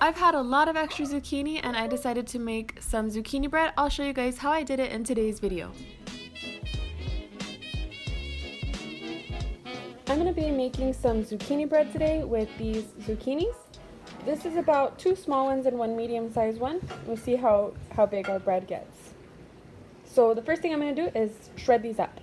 I've had a lot of extra zucchini and I decided to make some zucchini bread. I'll show you guys how I did it in today's video. I'm going to be making some zucchini bread today with these zucchinis. This is about 2 small ones and 1 medium-sized one. We'll see how big our bread gets. So the first thing I'm going to do is shred these up.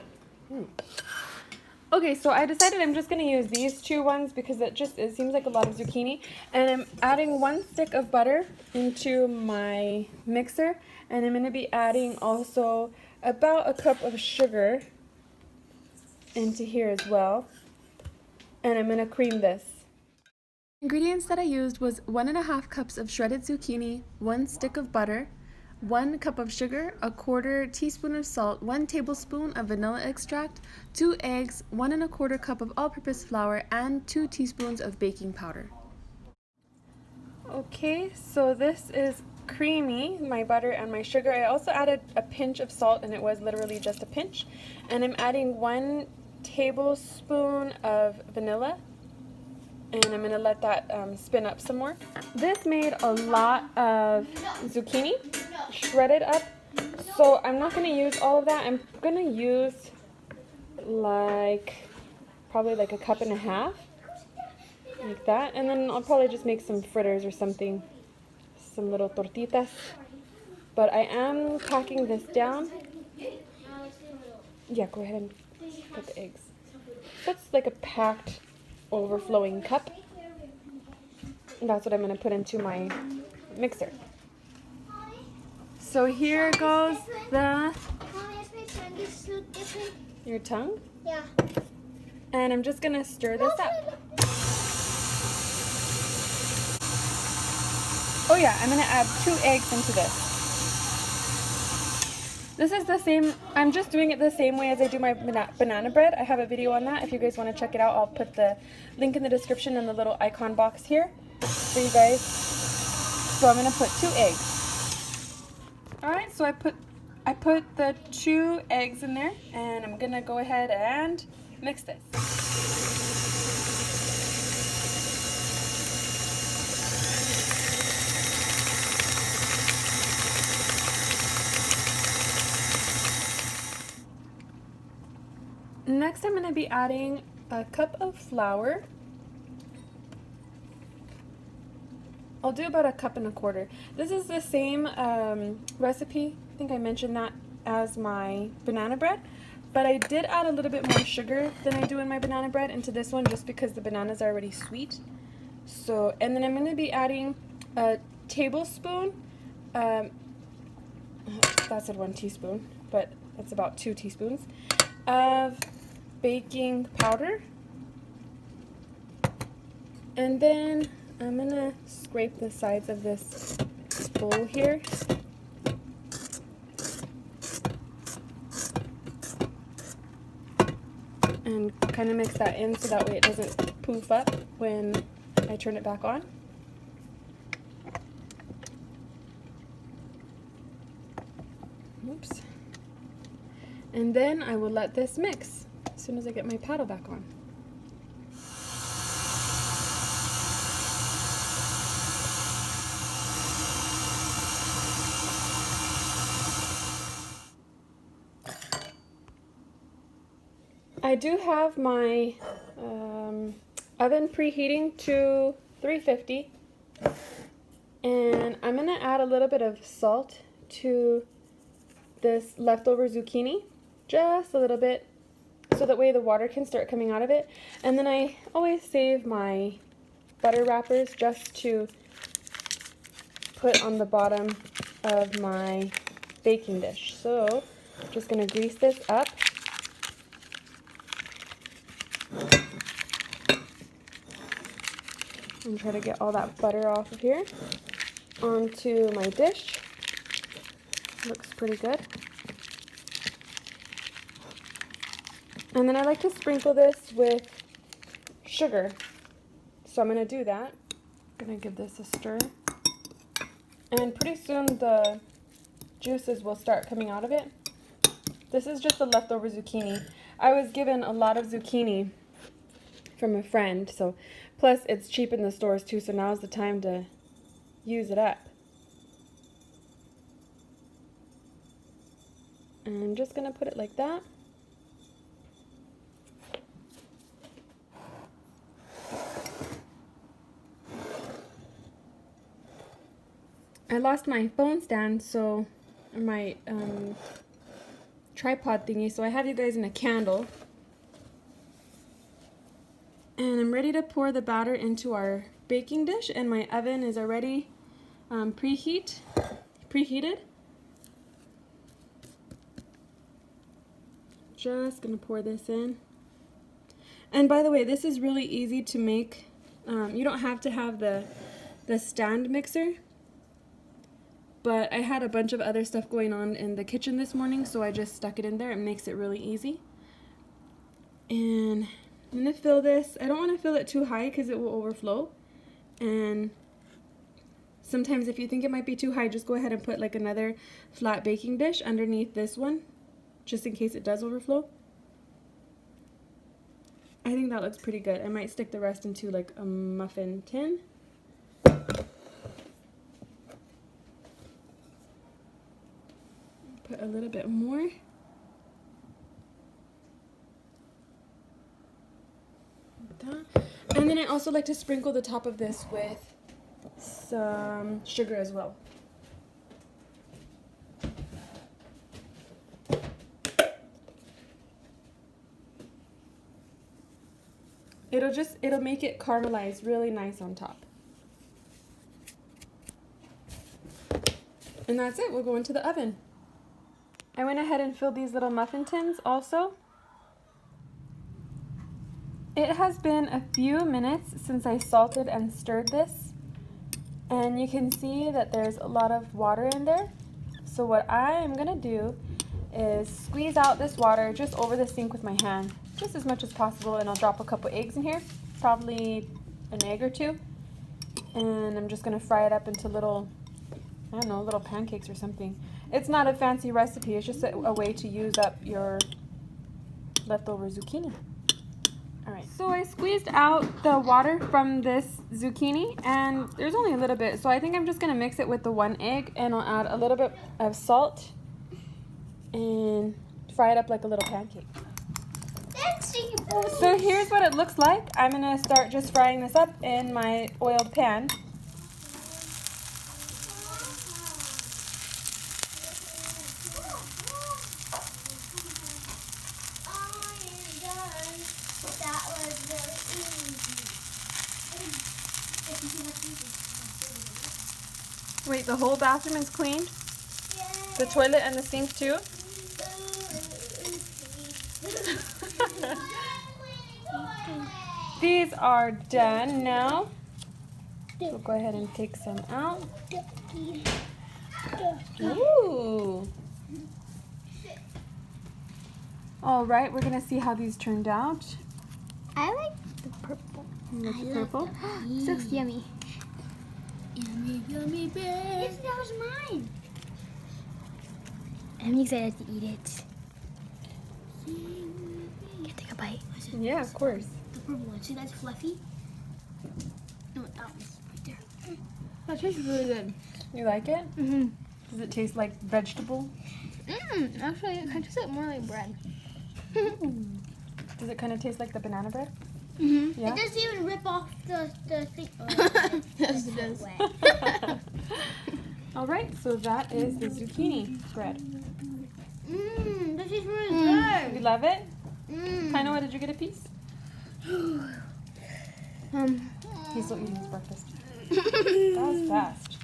Okay, so I decided I'm just going to use these 2 ones because it seems like a lot of zucchini. And I'm adding 1 stick of butter into my mixer. And I'm going to be adding also about a cup of sugar into here as well. And I'm going to cream this. Ingredients that I used was 1.5 cups of shredded zucchini, 1 stick of butter, 1 cup of sugar, 1/4 teaspoon of salt, 1 tablespoon of vanilla extract, 2 eggs, 1 1/4 cup of all-purpose flour, and 2 teaspoons of baking powder. Okay, so this is creamy, my butter and my sugar. I also added a pinch of salt, and it was literally just a pinch. And I'm adding 1 tablespoon of vanilla. And I'm going to let that spin up some more. This made a lot of zucchini shredded up, so I'm not going to use all of that. I'm going to use probably like 1.5 cups, like that. And then I'll probably just make some fritters or something, some little tortitas. But I am packing this down. Yeah, go ahead and put the eggs. That's like a packed overflowing cup. And that's what I'm going to put into my mixer. So here goes your tongue? Yeah. And I'm just going to stir this up. Oh yeah, I'm going to add 2 eggs into this. This is the same, I'm just doing it the same way as I do my banana bread. I have a video on that. If you guys want to check it out, I'll put the link in the description and the little icon box here for you guys. So I'm going to put 2 eggs. Alright, so I put the 2 eggs in there, and I'm going to go ahead and mix this. Next, I'm going to be adding a cup of flour. I'll do about 1.25 cups. This is the same recipe, I think I mentioned that, as my banana bread, but I did add a little bit more sugar than I do in my banana bread into this one just because the bananas are already sweet. So, and then I'm going to be adding a tablespoon, that said 1 teaspoon, but that's about 2 teaspoons, of baking powder. And then I'm gonna scrape the sides of this bowl here. And kind of mix that in so that way it doesn't poof up when I turn it back on. Oops. And then I will let this mix as soon as I get my paddle back on. I do have my oven preheating to 350, and I'm going to add a little bit of salt to this leftover zucchini, just a little bit, so that way the water can start coming out of it. And then I always save my butter wrappers just to put on the bottom of my baking dish. So I'm just going to grease this up. And try to get all that butter off of here onto my dish. Looks pretty good. And then I like to sprinkle this with sugar. So I'm going to do that. I'm going to give this a stir. And pretty soon the juices will start coming out of it. This is just the leftover zucchini. I was given a lot of zucchini from a friend, so plus it's cheap in the stores too, so now is the time to use it up. And I'm just gonna put it like that. I lost my phone stand, so my tripod thingy, so I have you guys in a candle. And I'm ready to pour the batter into our baking dish, and my oven is already preheated. Just gonna pour this in. And by the way, this is really easy to make. You don't have to have the stand mixer. But I had a bunch of other stuff going on in the kitchen this morning, so I just stuck it in there. It makes it really easy. And I'm going to fill this. I don't want to fill it too high because it will overflow. And sometimes if you think it might be too high, just go ahead and put like another flat baking dish underneath this one, just in case it does overflow. I think that looks pretty good. I might stick the rest into like a muffin tin. Put a little bit more. And then I also like to sprinkle the top of this with some sugar as well. It'll make it caramelize really nice on top. And that's it, we'll go into the oven. I went ahead and filled these little muffin tins also. It has been a few minutes since I salted and stirred this, and you can see that there's a lot of water in there. So what I am gonna do is squeeze out this water just over the sink with my hand, just as much as possible, and I'll drop a couple eggs in here, probably an egg or two, and I'm just gonna fry it up into little, I don't know, little pancakes or something. It's not a fancy recipe, it's just a way to use up your leftover zucchini. Alright, so I squeezed out the water from this zucchini, and there's only a little bit, so I think I'm just going to mix it with the one egg, and I'll add a little bit of salt and fry it up like a little pancake. So here's what it looks like. I'm going to start just frying this up in my oiled pan. Wait, the whole bathroom is cleaned? The toilet and the sink too? These are done now. So go ahead and take some out. Ooh. Alright, we're going to see how these turned out. I like the purple. You like the purple? This looks yummy. Yummy, yummy bear. Yes, that was mine. I'm excited to eat it. Can I take a bite? Yeah, of course. The purple one. See, that's fluffy. No, that one's right there. That tastes really good. You like it? Mm-hmm. Does it taste like vegetable? Actually, it kind of tastes like more like bread. Does it kind of taste like the banana bread? Mm-hmm. Yeah? It doesn't even rip off the thing. Oh, yes, it does. All right, so that is the zucchini bread. This is really good. You love it? Kind did you get a piece? He's still eating his breakfast. That was fast.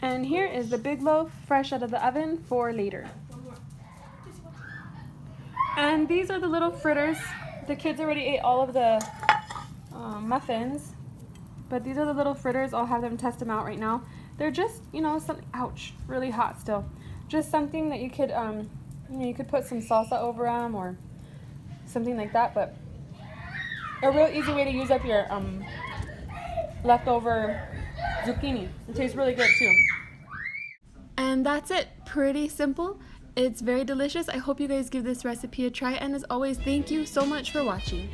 And here is the big loaf, fresh out of the oven for later. And these are the little fritters. The kids already ate all of the muffins, but these are the little fritters. I'll have them test them out right now. They're just, something, ouch, really hot still. Just something that you could, you could put some salsa over them or something like that, but a real easy way to use up your leftover zucchini. It tastes really good too. And that's it. Pretty simple. It's very delicious. I hope you guys give this recipe a try, and as always, thank you so much for watching.